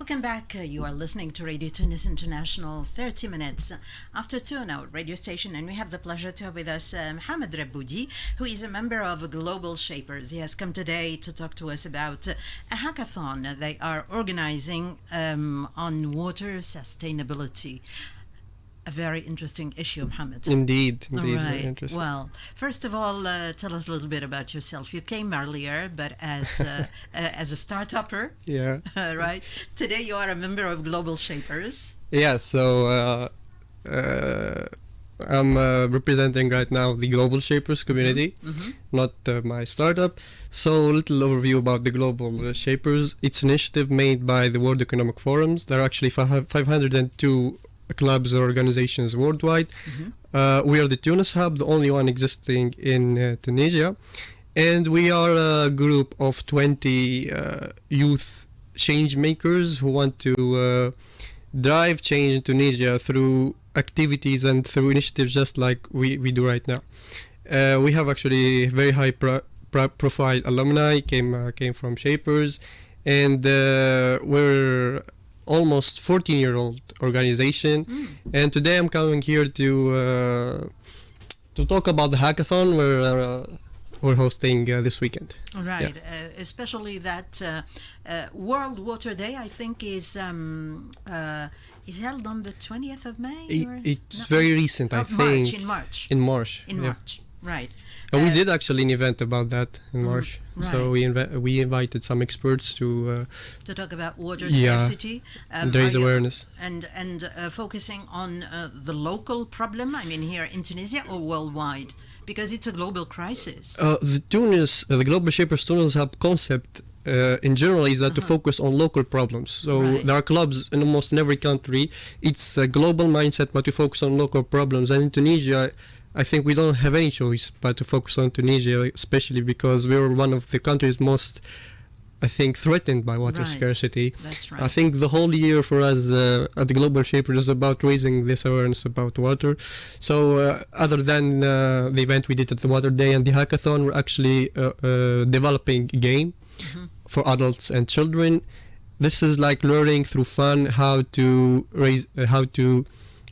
Welcome back. You are listening to Radio Tunis International, 30 minutes after 2 on our radio station, and we have the pleasure to have with us Mohamed Raboudi, who is a member of Global Shapers. He has come today to talk to us about a hackathon they are organizing on water sustainability. A very interesting issue, Mohamed. Indeed, Right. very interesting. Well, first of all, tell us a little bit about yourself. You came earlier, but as a start-upper, Yeah, right? Today you are a member of Global Shapers. yeah. So I'm representing right now the Global Shapers community, not my startup. So a little overview about the Global Shapers. It's an initiative made by the World Economic Forums. There are actually 502 clubs or organizations worldwide. We are the Tunis hub, the only one existing in Tunisia, and we are a group of 20 youth change makers who want to drive change in Tunisia through activities and through initiatives just like we do right now. We have actually very high profile alumni came from Shapers, and we're almost 14-year-old organization, and today I'm coming here to talk about the hackathon we're hosting this weekend. Right, especially that World Water Day, I think, is held on the 20th of May. It's very recent, I think. In March. In March. March, right. We did actually an event about that in March. Right. So we invited some experts to talk about water scarcity, and raise awareness, and focusing on the local problem. I mean, here in Tunisia or worldwide, because it's a global crisis. The Global Shapers Tunis Hub concept in general is that to focus on local problems. So there are clubs in almost in every country. It's a global mindset, but to focus on local problems. And in Tunisia, I think we don't have any choice but to focus on Tunisia, especially because we're one of the countries most, I think, threatened by water scarcity. That's right. I think the whole year for us at the Global Shapers is about raising this awareness about water. So other than the event we did at the Water Day and the Hackathon, we're actually developing a game for adults and children. This is like learning through fun how to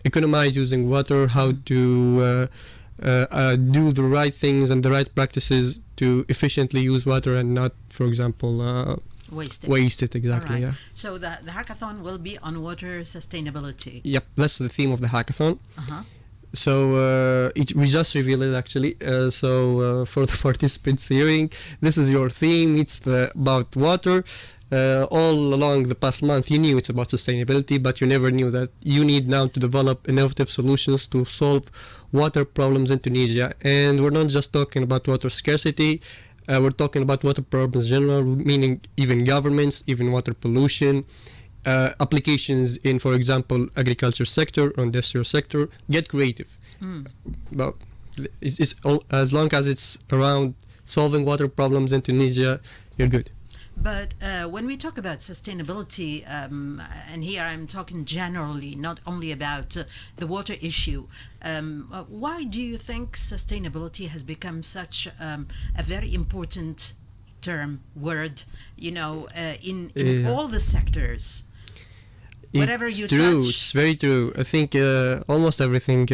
economize using water, how to do the right things and the right practices to efficiently use water and not, for example, waste it. Exactly. Right. Yeah. So the hackathon will be on water sustainability. Yep, that's the theme of the hackathon. So we just revealed it actually. So for the participants hearing, this is your theme. It's about water. All along the past month, you knew it's about sustainability, but you never knew that you need now to develop innovative solutions to solve water problems in Tunisia. And we're not just talking about water scarcity. We're talking about water problems in general, meaning even governments, even water pollution, applications in, for example, agriculture sector or industrial sector. Get creative. But it's as long as it's around solving water problems in Tunisia, you're good. But when we talk about sustainability, and here I'm talking generally, not only about the water issue, why do you think sustainability has become such a very important word, in all the sectors? Whatever It's you true. touch. It's very true. I think almost everything,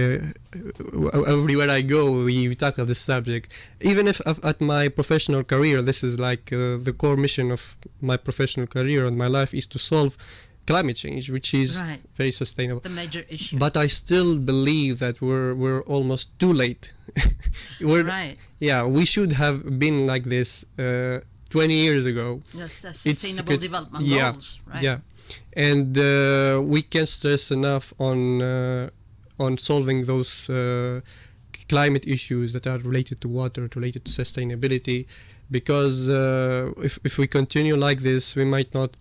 everywhere I go, we tackle this subject. Even if at my professional career, this is like the core mission of my professional career and my life is to solve climate change, which is very sustainable. The major issue. But I still believe that we're almost too late. Yeah, we should have been like this 20 years ago. That's the sustainable development goals, right? Yeah. And we can't stress enough on solving those climate issues that are related to water, related to sustainability, because if we continue like this, we might not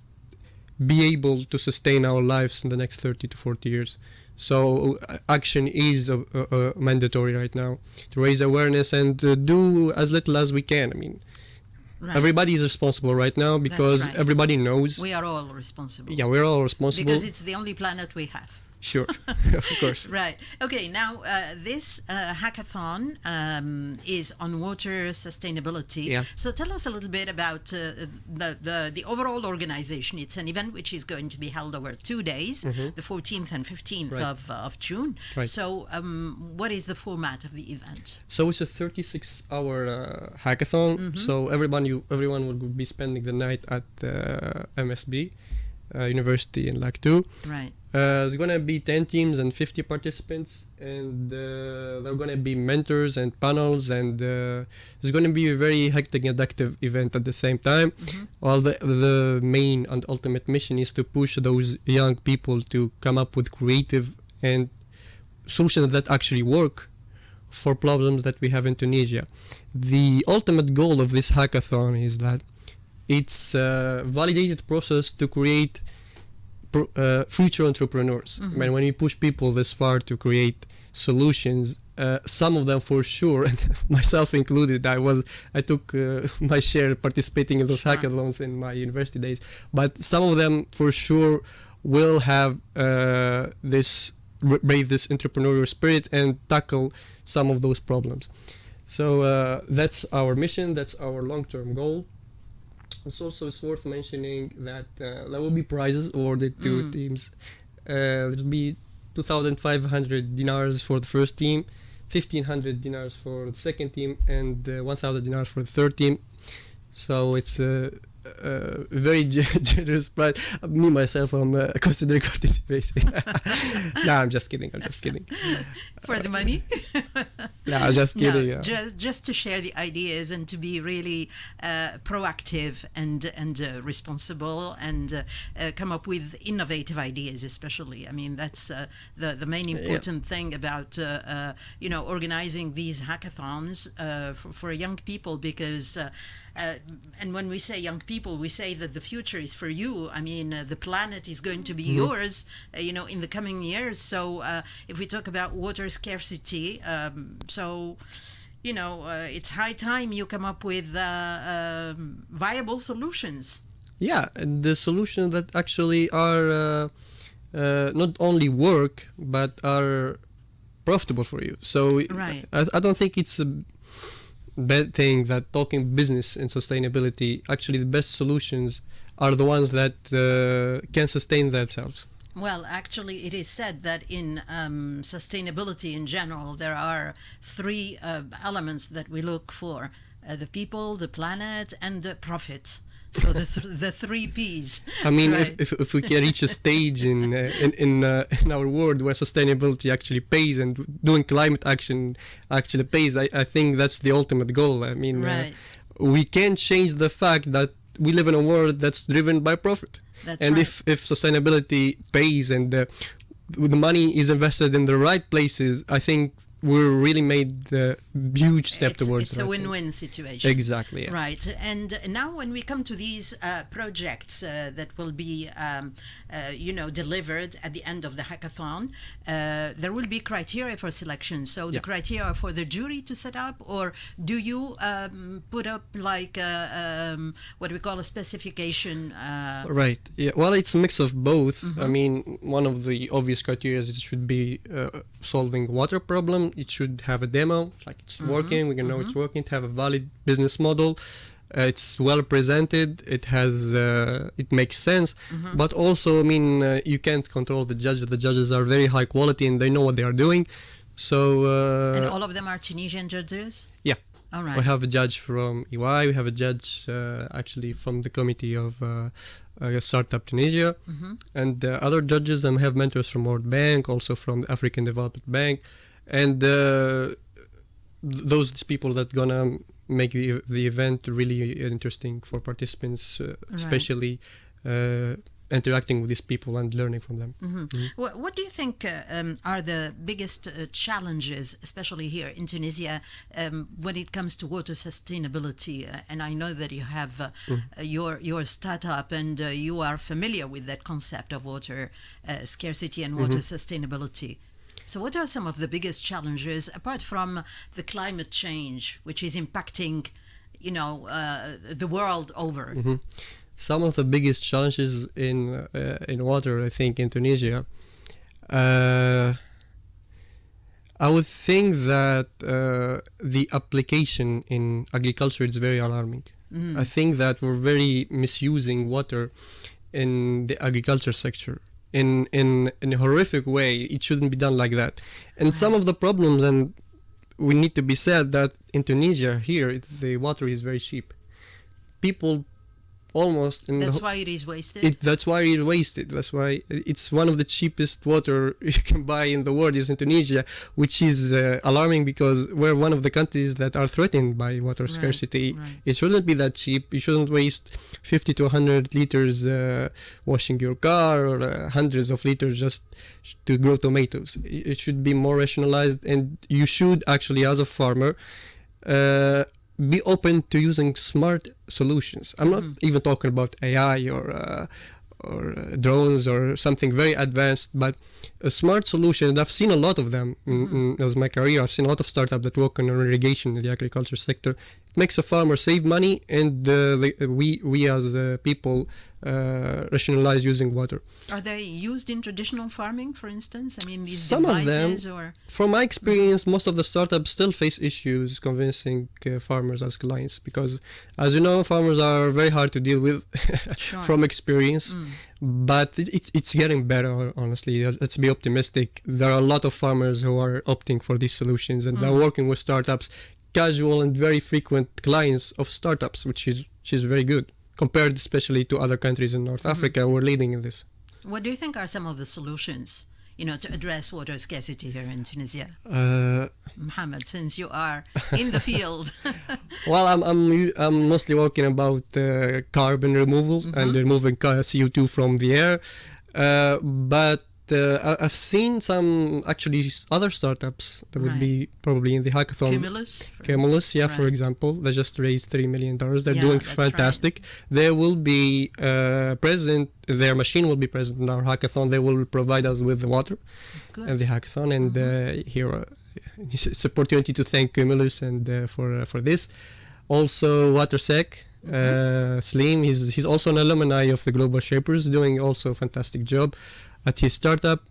be able to sustain our lives in the next 30 to 40 years. So action is mandatory right now to raise awareness and do as little as we can. I mean, everybody is responsible right now because everybody knows. We are all responsible. Yeah, we're all responsible. Because it's the only planet we have. Sure, of course. Right. Okay. Now, this hackathon is on water sustainability. Yeah. So, tell us a little bit about the overall organization. It's an event which is going to be held over 2 days, the 14th and 15th of June. Right. So, what is the format of the event? So it's a 36-hour hackathon. So everyone will be spending the night at MSB University in Lac 2. Right. There's gonna be 10 teams and 50 participants, and there are gonna be mentors and panels, and it's gonna be a very hectic and active event at the same time. While the main and ultimate mission is to push those young people to come up with creative and solutions that actually work for problems that we have in Tunisia. The ultimate goal of this hackathon is that it's a validated process to create future entrepreneurs. I mean, when you push people this far to create solutions, some of them for sure, and myself included, I took my share participating in those hackathons in my university days, but some of them for sure will have this entrepreneurial spirit and tackle some of those problems. So that's our mission, that's our long-term goal. It's worth mentioning that there will be prizes awarded to teams. There will be 2,500 dinars for the first team, 1,500 dinars for the second team, and 1,000 dinars for the third team. So it's a very generous prize. Me myself, I'm considering participating. No, I'm just kidding. For the money? No, I'm just kidding. No, just to share the ideas and to be really proactive and responsible and come up with innovative ideas, especially. I mean, that's the main important thing about organizing these hackathons for young people, because and when we say young people, we say that the future is for you. I mean, the planet is going to be yours, in the coming years. So if we talk about water scarcity, it's high time you come up with viable solutions. Yeah, and the solutions that actually are not only work, but are profitable for you. So right. I don't think it's a bad thing that talking business and sustainability, actually the best solutions are the ones that can sustain themselves. Well, actually, it is said that in sustainability in general, there are three elements that we look for: the people, the planet, and the profit. So the three P's. I mean, right? if we can reach a stage in our world where sustainability actually pays and doing climate action actually pays, I think that's the ultimate goal. I mean, right. We can't change the fact that we live in a world that's driven by profit. That's and right. if sustainability pays and the money is invested in the right places, I think we're really made a huge step towards. It's a win-win situation. Exactly. Yeah. Right. And now when we come to these projects that will be, delivered at the end of the hackathon, there will be criteria for selection. So the criteria for the jury to set up, or do you put up like what we call a specification? Right. Yeah. Well, it's a mix of both. I mean, one of the obvious criteria is it should be solving water problem. It should have a demo, like it's working. We can know it's working. To have a valid business model, it's well presented. It has, it makes sense. But also, I mean, you can't control the judges. The judges are very high quality and they know what they are doing. So. And all of them are Tunisian judges? Yeah. All right. We have a judge from EY. We have a judge actually from the committee of Startup Tunisia, and other judges. And we have mentors from World Bank, also from the African Development Bank. And those people that gonna make the event really interesting for participants, especially interacting with these people and learning from them. What do you think are the biggest challenges, especially here in Tunisia, when it comes to water sustainability? And I know that you have your startup and you are familiar with that concept of water scarcity and water sustainability. So what are some of the biggest challenges, apart from the climate change, which is impacting, the world over? Some of the biggest challenges in water, I think, in Tunisia I would think that the application in agriculture is very alarming. I think that we're very misusing water in the agriculture sector in a horrific way. It shouldn't be done like that. And some of the problems, and we need to be said that in Tunisia here, the water is very cheap. People almost that's why it is wasted. That's why it is wasted. That's why it's one of the cheapest water you can buy in the world is in Tunisia, which is alarming because we're one of the countries that are threatened by water scarcity. It shouldn't be that cheap. You shouldn't waste 50 to 100 liters washing your car, or hundreds of liters just to grow tomatoes. It should be more rationalized, and you should actually, as a farmer, be open to using smart solutions. I'm not even talking about AI or drones or something very advanced, but a smart solution. And I've seen a lot of them in my career. I've seen a lot of startups that work on irrigation in the agriculture sector. It makes a farmer save money, and we as people rationalize using water. Are they used in traditional farming, for instance? I mean, these some devices, of them, or from my experience, most of the startups still face issues convincing farmers as clients, because, as you know, farmers are very hard to deal with from experience. But it's getting better, honestly. Let's be optimistic. There are a lot of farmers who are opting for these solutions, and they're working with startups, casual and very frequent clients of startups, which is very good, compared especially to other countries in North Africa who are leading in this. What do you think are some of the solutions, to address water scarcity here in Tunisia? Mohamed, since you are in the field. Well, I'm mostly working about carbon removal and removing CO2 from the air, but I've seen some actually other startups that would be probably in the hackathon. Cumulus, for example, they just raised $3 million. They're doing fantastic. They will be present. Their machine will be present in our hackathon. They will provide us with the water and the hackathon. And here, it's an opportunity to thank Cumulus and for this. Also, WaterSec. Slim, he's also an alumni of the Global Shapers, doing also a fantastic job at his startup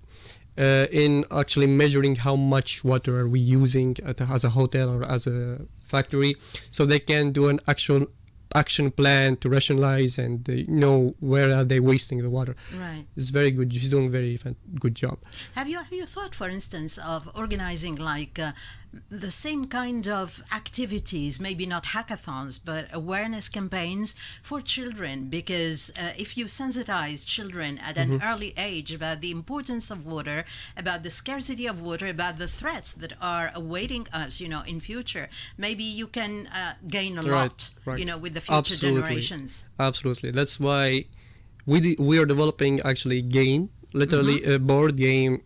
in actually measuring how much water are we using as a hotel or as a factory, so they can do an actual action plan to rationalize and know where are they wasting the water. Right. It's very good. He's doing very good job. Have you thought, for instance, of organizing like the same kind of activities, maybe not hackathons, but awareness campaigns for children? Because if you sensitize children at an early age about the importance of water, about the scarcity of water, about the threats that are awaiting us, in future, maybe you can gain a lot, with the future generations. Absolutely. That's why we are developing actually game, literally a board game.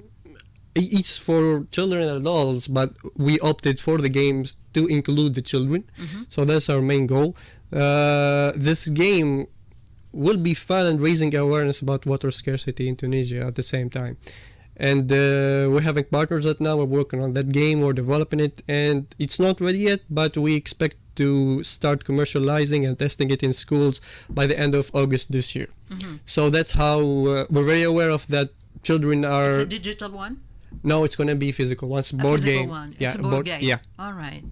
It's for children and adults, but we opted for the games to include the children. So that's our main goal. This game will be fun and raising awareness about water scarcity in Tunisia at the same time. And we're having partners that now we're working on that game, we're developing it, and it's not ready yet, but we expect to start commercializing and testing it in schools by the end of August this year. So that's how we're very aware of that. Children are... It's a digital one? No, it's going to be physical one. It's a board game. One. It's a board game. Yeah. All right.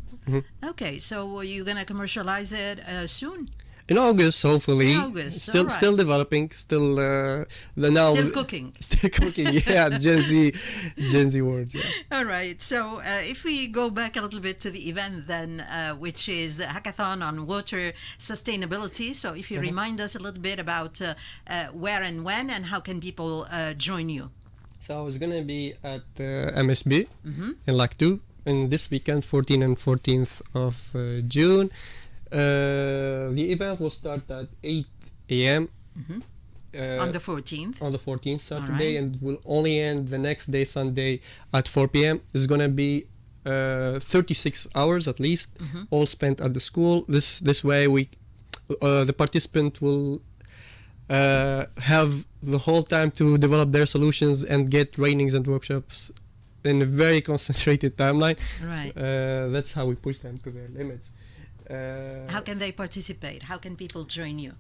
Okay, so are you going to commercialize it soon? In August, hopefully. In August, still developing, still cooking. Still cooking, yeah. Gen Z words, yeah. All right. So if we go back a little bit to the event then, which is the Hackathon on Water Sustainability. So if you remind us a little bit about where and when and how can people join you? So it's going to be at MSB in Lactu in this weekend, 14th and 14th of June. The event will start at 8 a.m. On the 14th? On the 14th, Saturday, and will only end the next day, Sunday, at 4 p.m. It's going to be 36 hours at least, all spent at the school. This way, the participant will have the whole time to develop their solutions and get trainings and workshops in a very concentrated timeline. Right. That's how we push them to their limits. How can they participate? How can people join you?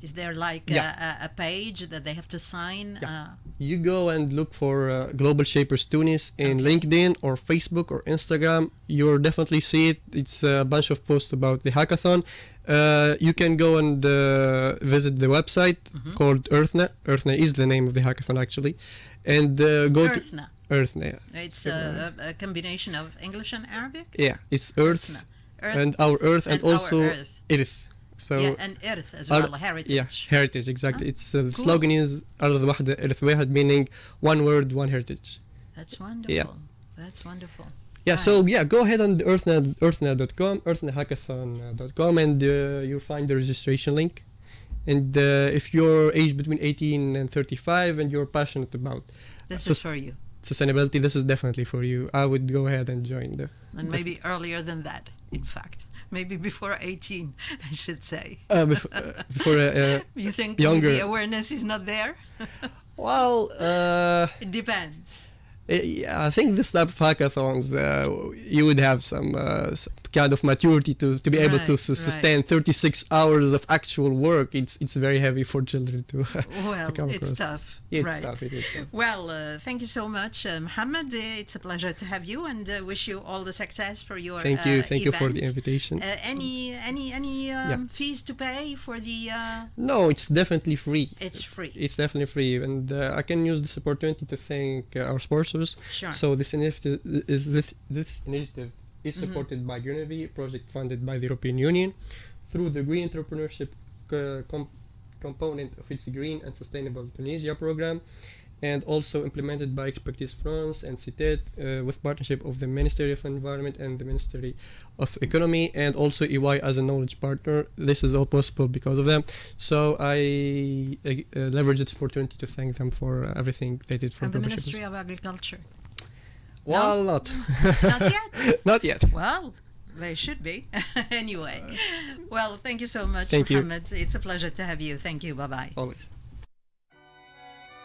Is there like a page that they have to sign? Yeah. You go and look for Global Shapers Tunis in LinkedIn or Facebook or Instagram. You'll definitely see it. It's a bunch of posts about the hackathon. You can go and visit the website called Earthna. Earthna is the name of the hackathon, actually. And go Earthna. to Earthna. Yeah. It's a combination of English and Arabic? Yeah, it's Earth, and our Earth, and also our Earth. Earth. So and Earth as well, heritage. Yeah, heritage, exactly. It's the slogan is أرض واحدة أرث واحد, meaning one word, one heritage. That's wonderful. Yeah. That's wonderful. Yeah, so go ahead on earthna.com, earthnahackathon.com, and you'll find the registration link. And if you're aged between 18 and 35 and you're passionate about this is for you. Sustainability, this is definitely for you. I would go ahead and join and maybe earlier than that, in fact. Maybe before 18, I should say. Before you think younger. The awareness is not there? Well, it depends. Yeah, I think this type of hackathons, you would have some kind of maturity to be able to sustain 36 hours of actual work. It's very heavy for children to well, to come it's across. tough. Yeah, it's right. tough. It is tough. Well, thank you so much, Mohamed. It's a pleasure to have you, and wish you all the success for your Thank you event. for the invitation. Any fees to pay for the? No, it's definitely free. It's free. It's definitely free, and I can use this opportunity to thank our sponsors. Sure. So this initiative is supported by Greenvy, project funded by the European Union through the Green Entrepreneurship component of its Green and Sustainable Tunisia program, and also implemented by Expertise France and CITED with partnership of the Ministry of Environment and the Ministry of Economy, and also EY as a knowledge partner. This is all possible because of them. So I leverage this opportunity to thank them for everything they did for and the Ministry of Agriculture. Well, no? not yet. Not yet. Well, they should be. Anyway. Well, thank you so much, Thank Mohamed. It's a pleasure to have you. Thank you. Bye-bye. Always.